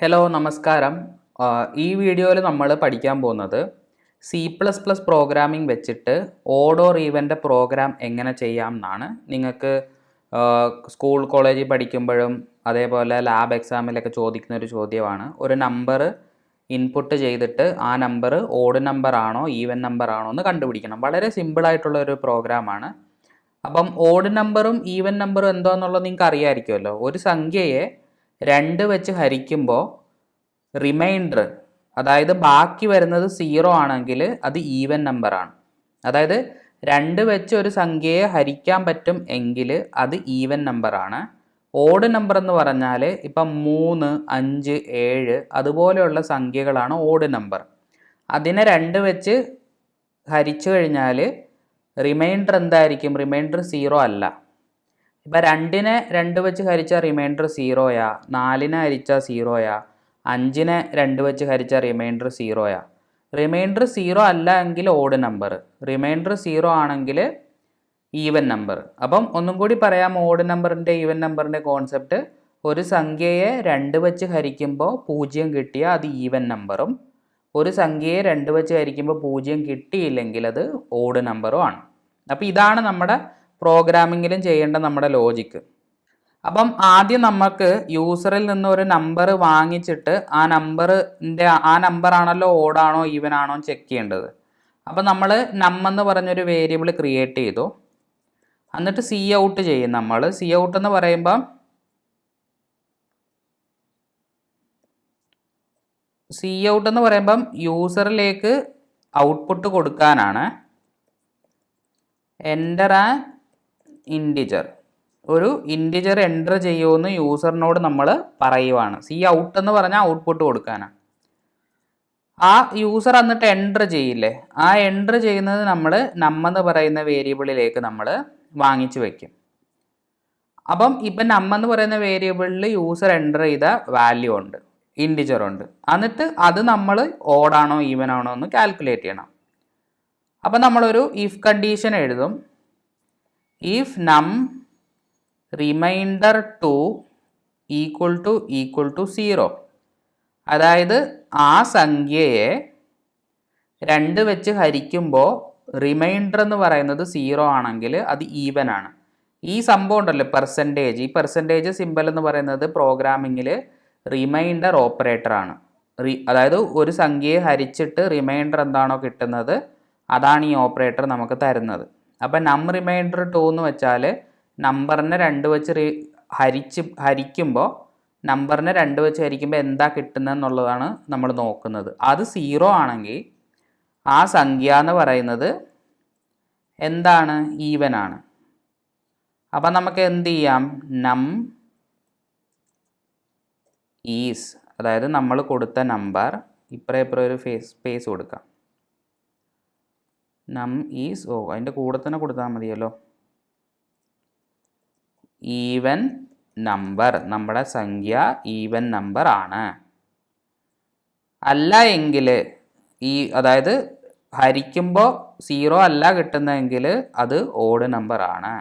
Hello നമസ്കാരം. ഈ വീഡിയോയിൽ നമ്മൾ പഠിക്കാൻ പോകുന്നത് C++ പ്രോഗ്രാമിംഗ് വെച്ചിട്ട് ഓഡ് ഓർ ഈവൻ്റെ പ്രോഗ്രാം എങ്ങനെ ചെയ്യാം എന്നാണ്. നിങ്ങൾക്ക് സ്കൂൾ കോളേജിൽ പഠിക്കുമ്പോഴും അതേപോലെ ലാബ് എക്സാമിലൊക്കെ ചോദിക്കുന്ന ഒരു ചോദ്യമാണ്. ഒരു നമ്പർ ഇൻപുട്ട് ചെയ്തിട്ട് ആ നമ്പർ ഓഡ് നമ്പർ ആണോ ഈവൻ നമ്പർ ആണോ എന്ന് കണ്ടുപിടിക്കണം. വളരെ സിമ്പിളായിട്ടുള്ള ഒരു പ്രോഗ്രാമാണ്. അപ്പം ഓഡ് നമ്പറും ഈവൻ നമ്പറും എന്താണെന്നുള്ളത് നിങ്ങൾക്ക് അറിയാമായിരിക്കുമല്ലോ. ഒരു സംഖ്യയെ 2 വെച്ച് ഹരിക്കുമ്പോൾ റിമൈൻഡർ, അതായത് ബാക്കി വരുന്നത് 0 ആണെങ്കിൽ അത് ഈവൻ നമ്പറാണ്. അതായത് 2 വെച്ച് ഒരു സംഖ്യയെ ഹരിക്കാൻ പറ്റും എങ്കിൽ അത് ഈവൻ നമ്പറാണ്. ഓഡ് നമ്പർ എന്ന് പറഞ്ഞാൽ ഇപ്പം 3, 5, 7 അതുപോലെയുള്ള സംഖ്യകളാണ് ഓഡ് നമ്പർ. അതിനെ 2 വെച്ച് ഹരിച്ചു കഴിഞ്ഞാൽ റിമൈൻഡർ എന്തായിരിക്കും? റിമൈൻഡർ 0 അല്ല. ഇപ്പം 2നെ 2 വെച്ച് ഹരിച്ചാൽ റിമൈൻഡർ 0യാ, 4നെ ഹരിച്ചാൽ 0യാ, 5നെ 2 വെച്ച് ഹരിച്ചാൽ റിമൈൻഡർ 0യാ. റിമൈൻഡർ 0 അല്ല എങ്കിൽ ഓഡ് നമ്പർ, റിമൈൻഡർ 0 ആണെങ്കിൽ ഈവൻ നമ്പർ. അപ്പം ഒന്നും കൂടി പറയാം, ഓഡ് നമ്പറിൻ്റെ ഈവൻ നമ്പറിൻ്റെ കോൺസെപ്റ്റ്. ഒരു സംഖ്യയെ 2 വെച്ച് ഹരിക്കുമ്പോൾ 0 കിട്ടിയാൽ അത് ഈവൻ നമ്പറും, ഒരു സംഖ്യയെ 2 വെച്ച് ഹരിക്കുമ്പോൾ 0 കിട്ടിയില്ലെങ്കിൽ അത് ഓഡ് നമ്പറും ആണ്. അപ്പോൾ ഇതാണ് നമ്മുടെ പ്രോഗ്രാമിങ്ങിലും ചെയ്യേണ്ട നമ്മുടെ ലോജിക്ക്. അപ്പം ആദ്യം നമുക്ക് യൂസറിൽ നിന്ന് ഒരു നമ്പർ വാങ്ങിച്ചിട്ട് ആ നമ്പറാണല്ലോ ഓഡാണോ ഈവൻ ആണോ ചെക്ക് ചെയ്യേണ്ടത്. അപ്പം നമ്മൾ എന്ന് പറഞ്ഞൊരു വേരിയബിൾ ക്രിയേറ്റ് ചെയ്തു. എന്നിട്ട് സി ഔട്ട് ചെയ്യും. നമ്മൾ സി ഔട്ട് എന്ന് പറയുമ്പം യൂസറിലേക്ക് ഔട്ട്പുട്ട് കൊടുക്കാനാണ്. എൻ്റർ ആൻ ഇൻറ്റിജർ, ഒരു ഇൻറ്റിജർ എൻ്റർ ചെയ്യുമെന്ന് യൂസറിനോട് നമ്മൾ പറയുവാണ്. സി ഔട്ട് എന്ന് പറഞ്ഞാൽ ഔട്ട്പുട്ട് കൊടുക്കാനാണ്. ആ യൂസർ എന്നിട്ട് എൻ്റർ ചെയ്യില്ലേ, ആ എൻ്റർ ചെയ്യുന്നത് നമ്മൾ എന്ന് പറയുന്ന വേരിയബിളിലേക്ക് നമ്മൾ വാങ്ങിച്ചു വയ്ക്കും. അപ്പം ഇപ്പം എന്ന് പറയുന്ന വേരിയബിളിൽ യൂസർ എൻ്റർ ചെയ്ത വാല്യൂ ഉണ്ട്, ഇൻറ്റിജർ ഉണ്ട്. എന്നിട്ട് അത് നമ്മൾ ഓഡാണോ ഈവൻ ആണോ എന്ന് കാൽക്കുലേറ്റ് ചെയ്യണം. അപ്പം നമ്മളൊരു ഇഫ് കണ്ടീഷൻ എഴുതും. ഇഫ് നം റിമൈൻഡർ 2 ഈക്വൽ ടു 0, അതായത് ആ സംഖ്യയെ 2 വെച്ച് ഹരിക്കുമ്പോൾ റിമൈൻഡർ എന്ന് പറയുന്നത് 0 ആണെങ്കിൽ അത് ഈവൻ ആണ്. ഈ സംഭവം ഉണ്ടല്ലോ പെർസെൻറ്റേജ്, ഈ പെർസെൻറ്റേജ് സിമ്പൽ എന്ന് പറയുന്നത് പ്രോഗ്രാമിങ്ങിൽ റിമൈൻഡർ ഓപ്പറേറ്റർ ആണ്. അതായത് ഒരു സംഖ്യയെ ഹരിച്ചിട്ട് റിമൈൻഡർ എന്താണോ കിട്ടുന്നത് അതാണ് ഈ ഓപ്പറേറ്റർ നമുക്ക് തരുന്നത്. അപ്പം റിമൈൻഡർ 2 എന്ന് വെച്ചാൽ നമ്പറിനെ 2 വെച്ച് ഹരിക്കുമ്പോൾ എന്താ കിട്ടുന്നതെന്നുള്ളതാണ് നമ്മൾ നോക്കുന്നത്. അത് 0 ആണെങ്കിൽ ആ സംഖ്യ എന്ന് പറയുന്നത് എന്താണ്? ഈവൻ ആണ്. അപ്പം നമുക്ക് എന്ത് ചെയ്യാം? നം ഈസ്, അതായത് നമ്മൾ കൊടുത്ത നമ്പർ ഇപ്പറേ ഒരു സ്പേസ് കൊടുക്കാം. നം ഈസ്, അതിൻ്റെ കൂടെ തന്നെ കൊടുത്താൽ മതിയല്ലോ. ഈവൻ നമ്പർ, നമ്മുടെ സംഖ്യ ഈവൻ നമ്പർ ആണ്. അല്ല എങ്കിൽ അതായത് ഹരിക്കുമ്പോൾ 0 അല്ല കിട്ടുന്നതെങ്കിൽ അത് ഓഡ് നമ്പർ ആണ്.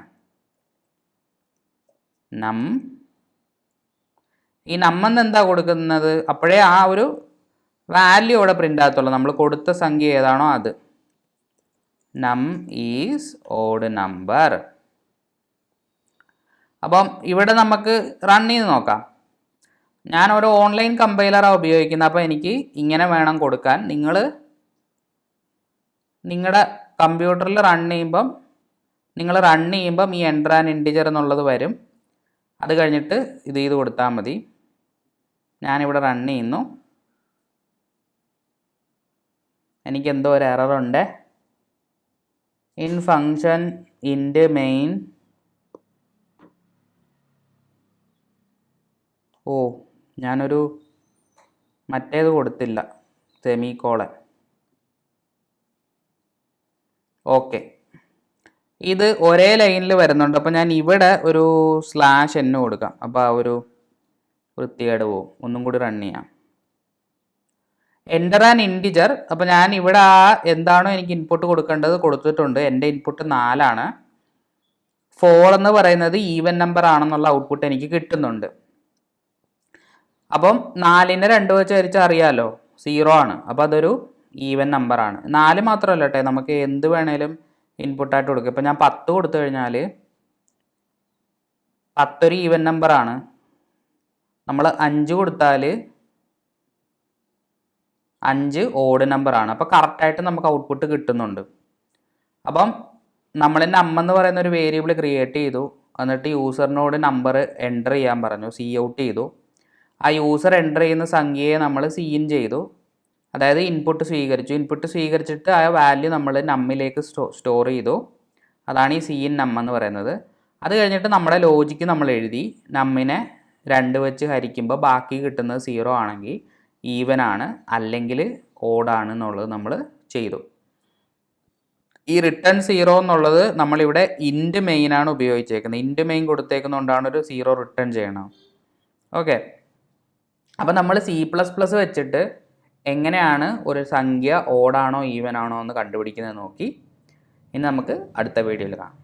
ഈ എന്ന് എന്താ കൊടുക്കുന്നത്? അപ്പോഴേ ആ ഒരു വാല്യൂ അവിടെ പ്രിൻ്റ് ആകത്തുള്ളൂ, നമ്മൾ കൊടുത്ത സംഖ്യ ഏതാണോ അത്. നം ഈസ് ഓഡ് നമ്പർ. അപ്പം ഇവിടെ നമുക്ക് റൺ ചെയ്ത് നോക്കാം. ഞാൻ ഒരു ഓൺലൈൻ കമ്പൈലറാണ് ഉപയോഗിക്കുന്നത്. അപ്പോൾ എനിക്ക് ഇങ്ങനെ വേണം കൊടുക്കാൻ. നിങ്ങൾ നിങ്ങളുടെ കമ്പ്യൂട്ടറിൽ റൺ ചെയ്യുമ്പം ഈ എൻ്റർ ആൻ ഇൻറ്റിജർ എന്നുള്ളത് വരും. അത് കഴിഞ്ഞിട്ട് ഇത് ചെയ്ത് കൊടുത്താൽ മതി. ഞാനിവിടെ റൺ ചെയ്യുന്നു. എനിക്കെന്തോ ഒരു എററുണ്ട്. ഇൻ ഫങ്ഷൻ ഇൻറ്റ് മെയിൻ, ഞാനൊരു മറ്റേത് കൊടുത്തില്ല, സെമിക്കോളൻ. ഓക്കെ, ഇത് ഒരേ ലൈനിൽ വരുന്നുണ്ട്. അപ്പോൾ ഞാൻ ഇവിടെ ഒരു /n കൊടുക്കാം. അപ്പോൾ ആ ഒരു വൃത്തികേട് പോവും. ഒന്നും കൂടി റൺ ചെയ്യാം. Enter an integer. അപ്പോൾ ഞാൻ ഇവിടെ എന്താണോ എനിക്ക് ഇൻപുട്ട് കൊടുക്കേണ്ടത് കൊടുത്തിട്ടുണ്ട്. എൻ്റെ ഇൻപുട്ട് 4 ആണ്. 4 എന്ന് പറയുന്നത് ഈവൻ നമ്പർ ആണെന്നുള്ള ഔട്ട്പുട്ട് എനിക്ക് കിട്ടുന്നുണ്ട്. അപ്പം 4നെ 2 വെച്ച് ഹരിച്ചാൽ അറിയാമല്ലോ 0 ആണ്. അപ്പോൾ അതൊരു ഈവൻ നമ്പറാണ്. 4 മാത്രമല്ല കേട്ടോ, നമുക്ക് എന്ത് വേണേലും ഇൻപുട്ടായിട്ട് കൊടുക്കുക. ഇപ്പം ഞാൻ 10 കൊടുത്തു കഴിഞ്ഞാൽ 10 ഒരു ഈവൻ നമ്പറാണ്. നമ്മൾ 5 കൊടുത്താൽ 5 ഓഡ് നമ്പറാണ്. അപ്പോൾ കറക്റ്റായിട്ട് നമുക്ക് ഔട്ട്പുട്ട് കിട്ടുന്നുണ്ട്. അപ്പം നമ്മൾ നം എന്ന് പറയുന്ന ഒരു വേരിയബിൾ ക്രിയേറ്റ് ചെയ്തു. എന്നിട്ട് യൂസറിനോട് നമ്പർ എൻ്റർ ചെയ്യാൻ പറഞ്ഞു, സി ഔട്ട് ചെയ്തു. ആ യൂസർ എൻ്റർ ചെയ്യുന്ന സംഖ്യയെ നമ്മൾ സീൻ ചെയ്തു, അതായത് ഇൻപുട്ട് സ്വീകരിച്ചു. ഇൻപുട്ട് സ്വീകരിച്ചിട്ട് ആ വാല്യൂ നമ്മൾ നമ്മിലേക്ക് സ്റ്റോർ ചെയ്തു. അതാണ് ഈ സീൻ നം എന്ന് പറയുന്നത്. അത് കഴിഞ്ഞിട്ട് നമ്മുടെ ലോജിക്ക് നമ്മൾ എഴുതി, നമ്മിനെ 2 വെച്ച് ഹരിക്കുമ്പോൾ ബാക്കി കിട്ടുന്നത് 0 ആണെങ്കിൽ ഈവൻ ആണ്, അല്ലെങ്കിൽ ഓഡാണ് എന്നുള്ളത് നമ്മൾ ചെയ്തു. ഈ റിട്ടേൺ 0 എന്നുള്ളത് നമ്മളിവിടെ ഇൻറ്റ് മെയിനാണ് ഉപയോഗിച്ചേക്കുന്നത്. ഇൻറ്റ് മെയിൻ കൊടുത്തേക്കുന്നതുകൊണ്ടാണ് ഒരു 0 റിട്ടേൺ ചെയ്യണം. ഓക്കെ, അപ്പോൾ നമ്മൾ C++ വെച്ചിട്ട് എങ്ങനെയാണ് ഒരു സംഖ്യ ഓഡാണോ ഈവൻ ആണോ എന്ന് കണ്ടുപിടിക്കുന്നത് നോക്കി. ഇനി നമുക്ക് അടുത്ത വീഡിയോയിൽ കാണാം.